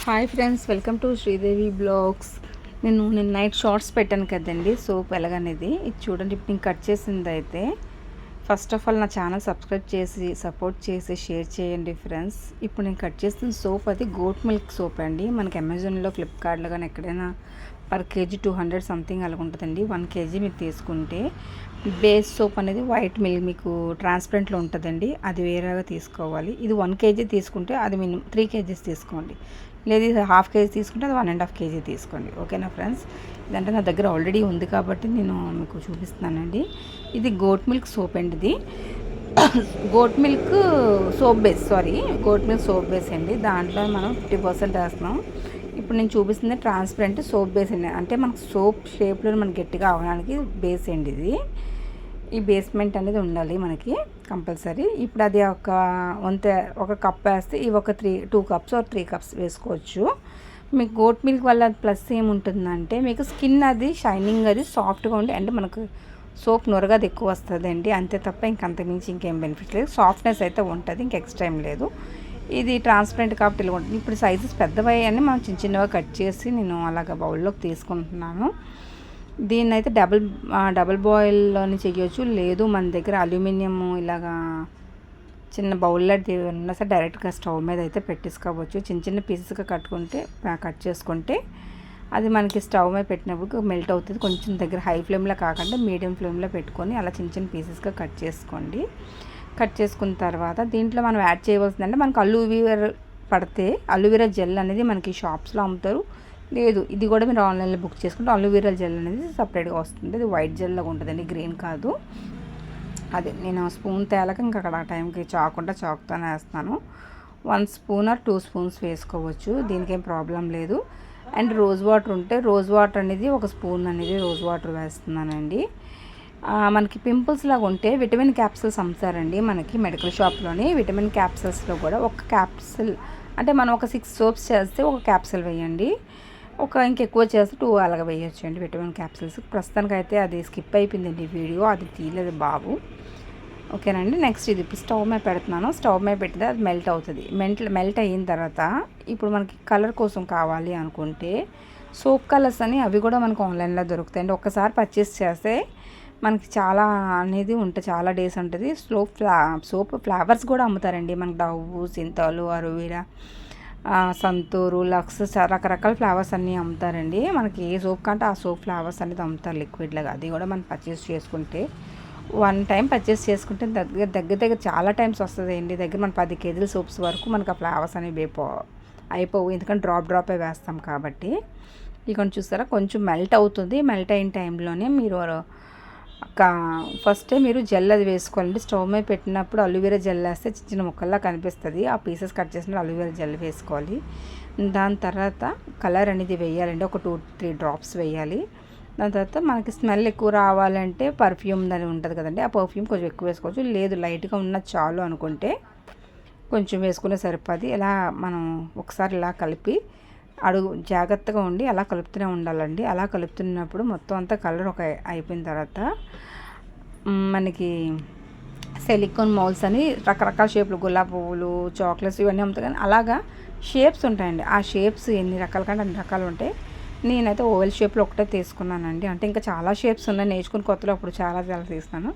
Hi friends, welcome to Sridevi blogs. నేను night shorts పెట్టాను కదండి సోప్ ఎలాగనేది. ఇది చూడండి, ఇప్పుడు నేను కట్ చేసింది అయితే. ఫస్ట్ ఆఫ్ ఆల్ నా ఛానల్ సబ్స్క్రైబ్ చేసి సపోర్ట్ చేసి షేర్ చేయండి ఫ్రెండ్స్. ఇప్పుడు నేను కట్ చేసిన సోప్ అది గోట్ మిల్క్ సోప్ అండి. మనకి అమెజాన్లో, ఫ్లిప్కార్ట్లో కానీ ఎక్కడైనా పర్ కేజీ 200 సంథింగ్ అలాగ ఉంటుందండి. 1 కేజీ మీరు తీసుకుంటే బేస్ సోప్ అనేది వైట్ మిల్క్ మీకు ట్రాన్స్పరెంట్లో ఉంటుందండి, అది వేరేగా తీసుకోవాలి. ఇది 1 కేజీ తీసుకుంటే అది మినిమం 3 కేజీస్ తీసుకోండి. లేదు ఇది హాఫ్ కేజీ తీసుకుంటే అది 1.5 కేజీ తీసుకోండి. ఓకేనా ఫ్రెండ్స్? ఇదంటే నా దగ్గర ఆల్రెడీ ఉంది కాబట్టి నేను మీకు చూపిస్తున్నానండి. ఇది గోట్ మిల్క్ సోప్ అండి. ఇది గోట్ మిల్క్ సోప్ బేస్ అండి. దాంట్లో మనం 50% వేస్తున్నాం. ఇప్పుడు నేను చూపిస్తుంది ట్రాన్స్పరెంట్ సోప్ బేస్ అండి. అంటే మనకు సోప్ షేప్లో మనకి గట్టిగా అవడానికి బేస్ అండి ఇది. ఈ బేస్మెంట్ అనేది ఉండాలి మనకి కంపల్సరీ. ఇప్పుడు అది ఒక కప్ వేస్తే ఇవి ఒక 2 కప్స్ ఆర్ 3 కప్స్ వేసుకోవచ్చు. మీకు గోట్ మిల్క్ వల్ల ప్లస్ ఏముంటుందంటే మీకు స్కిన్ అది షైనింగ్ అది సాఫ్ట్గా ఉండి, అంటే మనకు సోప్ నొరగది ఎక్కువ వస్తుందండి. అంతే తప్ప ఇంకంతకుమించి ఇంకేం బెనిఫిట్ లేదు. సాఫ్ట్నెస్ అయితే ఉంటుంది, ఇంక ఎక్స్ట్రా ఏం లేదు. ఇది ట్రాన్స్పరెంట్ కాబట్టి ఇలా ఉంటుంది. ఇప్పుడు సైజెస్ పెద్దవై అని మనం చిన్నగా కట్ చేసి నేను అలాగ బౌల్లోకి తీసుకుంటున్నాను. దీన్ని అయితే డబుల్ బాయిల్లోని చేయొచ్చు. లేదు మన దగ్గర అల్యూమినియం ఇలాగా చిన్న బౌల్లో ఉన్నా సరే డైరెక్ట్గా స్టవ్ మీద అయితే పెట్టేసుకోవచ్చు. చిన్న పీసెస్గా కట్ చేసుకుంటే అది మనకి స్టవ్ మీద పెట్టినప్పుడు మెల్ట్ అవుతుంది. కొంచెం దగ్గర హై ఫ్లేమ్లో కాకుండా మీడియం ఫ్లేమ్లో పెట్టుకొని అలా చిన్న పీసెస్గా కట్ చేసుకోండి. కట్ చేసుకున్న తర్వాత దీంట్లో మనం యాడ్ చేయవలసిందంటే మనకు అలోవెరా జెల్ అనేది మనకి షాప్స్లో అమ్ముతారు. లేదు ఇది కూడా మీరు ఆన్లైన్లో బుక్ చేసుకుంటే అలోవెరా జెల్ అనేది సపరేట్గా వస్తుంది. అది వైట్ జెల్ లాగా ఉంటుందండి, గ్రీన్ కాదు. అదే నేను స్పూన్ తేలక ఇంకా అక్కడ ఆ టైంకి చాకుతోనే వేస్తాను. 1 స్పూన్ ఆర్ 2 స్పూన్స్ వేసుకోవచ్చు, దీనికి ఏం ప్రాబ్లం లేదు. అండ్ రోజ్ వాటర్ ఉంటే రోజ్ వాటర్ అనేది 1 స్పూన్ అనేది రోజ్ వాటర్ వేస్తున్నానండి. మనకి పింపుల్స్ లాగా ఉంటే విటమిన్ క్యాప్సిల్స్ అమ్ముతారండి మనకి మెడికల్ షాప్లోని. విటమిన్ క్యాప్సిల్స్లో కూడా ఒక క్యాప్సిల్ అంటే మనం ఒక 6 సోప్స్ చేస్తే ఒక క్యాప్సిల్ వేయండి. ఇంకెక్కువ చేస్తే 2 అలాగ వేయచ్చు అండి విటమిన్ క్యాప్సిల్స్. ప్రస్తుతానికైతే అది స్కిప్ అయిపోయిందండి వీడియో, అది తీయలేదు బాబు. ఓకేనండి. నెక్స్ట్ ఇది స్టవ్ మీద పెడుతున్నాను. స్టవ్ మీద పెట్టితే అది మెల్ట్ అవుతుంది. మెల్ట్ అయిన తర్వాత ఇప్పుడు మనకి కలర్ కోసం కావాలి అనుకుంటే సోప్ కలర్స్ అని అవి కూడా మనకు ఆన్లైన్లో దొరుకుతాయండి. ఒక్కసారి పర్చేస్ చేస్తే మనకి చాలా డేస్ ఉంటుంది. సోప్ ఫ్లేవర్స్ కూడా అమ్ముతారండి. మనకి డవ్వు, సింతాలు, అరోవెరా, సంతూరు, లక్స్ రకరకాల ఫ్లేవర్స్ అన్నీ అమ్ముతారండి. మనకి ఏ సోప్ కంటే ఆ సోప్ ఫ్లేవర్స్ అనేది అమ్ముతారు లిక్విడ్లాగా. అది కూడా మనం పర్చేస్ చేసుకుంటే 1 టైం పర్చేస్ చేసుకుంటే దగ్గర చాలా టైమ్స్ వస్తుందండి. దగ్గర మన 10 కేజీల సోప్స్ వరకు మనకు ఆ ఫ్లేవర్స్ అనేవి అయిపోవు, ఎందుకంటే డ్రాపే వేస్తాం కాబట్టి. ఇక చూస్తారా కొంచెం మెల్ట్ అవుతుంది. మెల్ట్ అయిన టైంలోనే మీరు ఫస్టే మీరు జెల్ అది వేసుకోవాలండి. స్టవ్ మీద పెట్టినప్పుడు అలోవెరా జెల్ వేస్తే చిన్న ముక్కల్లా కనిపిస్తుంది. ఆ పీసెస్ కట్ చేసిన అలోవెరా జెల్ వేసుకోవాలి. దాని తర్వాత కలర్ అనేది వేయాలండి. ఒక 2-3 డ్రాప్స్ వేయాలి. దాని తర్వాత మనకి స్మెల్ ఎక్కువ రావాలంటే పర్ఫ్యూమ్ అని ఉంటుంది కదండి, ఆ పర్ఫ్యూమ్ కొంచెం ఎక్కువ వేసుకోవచ్చు. లేదు లైట్గా ఉన్న చాలు అనుకుంటే కొంచెం వేసుకునే సరిపోది. ఇలా మనం ఒకసారి ఇలా కలిపి జాగ్రత్తగా ఉండి అలా కలుపుతూనే ఉండాలండి. అలా కలుపుతున్నప్పుడు మొత్తం అంతా కలర్ అయిపోయిన తర్వాత మనకి సిలికాన్ మౌల్స్ అని రకరకాల షేప్లు, గులాబీ పువ్వులు, చాక్లెట్స్ ఇవన్నీ అమ్ముతాయి. కానీ అలాగా షేప్స్ ఉంటాయండి. ఆ షేప్స్ ఎన్ని రకాల కంటే అన్ని రకాలు ఉంటాయి. నేనైతే ఓవెల్ షేప్లో ఒకటే తీసుకున్నానండి. అంటే ఇంకా చాలా షేప్స్ ఉన్నాయి, నేర్చుకుని కొత్తలో అప్పుడు చాలా తీస్తున్నాను.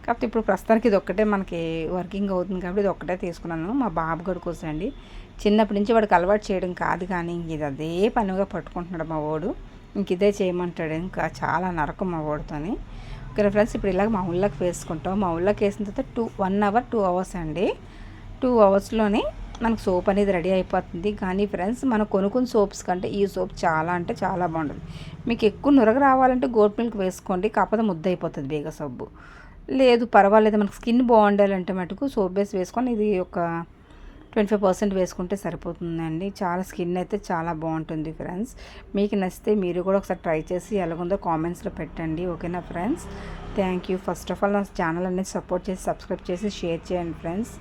కాకపోతే ఇప్పుడు ప్రస్తుతానికి ఇది ఒక్కటే మనకి వర్కింగ్ అవుతుంది కాబట్టి ఇది ఒక్కటే తీసుకున్నాను. మా బాబు గడి కోసం అండి. చిన్నప్పటి నుంచి వాడికి అలవాటు చేయడం కాదు, కానీ ఇది అదే పనిగా పట్టుకుంటున్నాడు మా వాడు. ఇదే చేయమంటాడు. ఇంకా చాలా నరకం మా వాడితోని. ఓకే ఫ్రెండ్స్, ఇప్పుడు ఇలాగ మా ఊళ్ళోకి వేసుకుంటాం. మా ఊళ్ళోకి వేసిన తర్వాత 1 అవర్ 2 అవర్స్ అండి. 2 అవర్స్లోనే మనకు సోప్ అనేది రెడీ అయిపోతుంది. కానీ ఫ్రెండ్స్, మనం కొనుక్కున్న సోప్స్ కంటే ఈ సోప్ చాలా అంటే చాలా బాగుంటుంది. మీకు ఎక్కువ నురగ రావాలంటే గోట్ మిల్క్ వేసుకోండి, కాకపోతే ముద్ద అయిపోతుంది బేగా సబ్బు. లేదు పర్వాలేదు, మనకు స్కిన్ బాగుండాలంటే మటుకు సోప్ బేస్ వేసుకొని ఇది ఒక 25% వేసుకుంటే సరిపోతుందండి. చాలా స్కిన్ అయితే చాలా బాగుంటుంది ఫ్రెండ్స్. మీకు నచ్చితే మీరు కూడా ఒకసారి ట్రై చేసి ఎలాగుందో కామెంట్స్లో పెట్టండి. ఓకేనా friends? Thank you. First of all నా ఛానల్ అనేది సపోర్ట్ చేసి సబ్స్క్రైబ్ చేసి షేర్ చేయండి ఫ్రెండ్స్.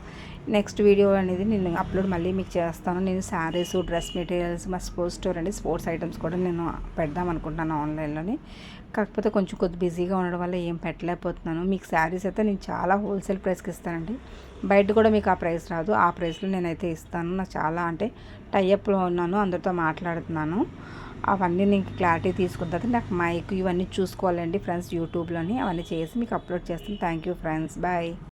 నెక్స్ట్ వీడియో అనేది నేను అప్లోడ్ మళ్ళీ మీకు చేస్తాను. నేను శారీస్, డ్రెస్ మెటీరియల్స్, మా స్పోర్ట్స్ స్టోర్ అండి, స్పోర్ట్స్ ఐటమ్స్ కూడా నేను పెడదాం అనుకుంటున్నాను ఆన్లైన్లోని. కాకపోతే కొంచెం కొద్ది బిజీగా ఉండడం వల్ల ఏం పెట్టలేకపోతున్నాను. మీకు శారీస్ అయితే నేను చాలా హోల్సేల్ ప్రైస్కి ఇస్తానండి. బయట కూడా మీకు ఆ ప్రైస్ రాదు, ఆ ప్రైస్లో నేనైతే ఇస్తాను. నాకు చాలా అంటే టైఅప్లో ఉన్నాను, అందరితో మాట్లాడుతున్నాను. అవన్నీ నేను క్లారిటీ తీసుకున్న తర్వాత నాకు మైక్ ఇవన్నీ చూసుకోవాలండి ఫ్రెండ్స్, యూట్యూబ్లోని అవన్నీ చేసి మీకు అప్లోడ్ చేస్తాను. Thank you friends, bye.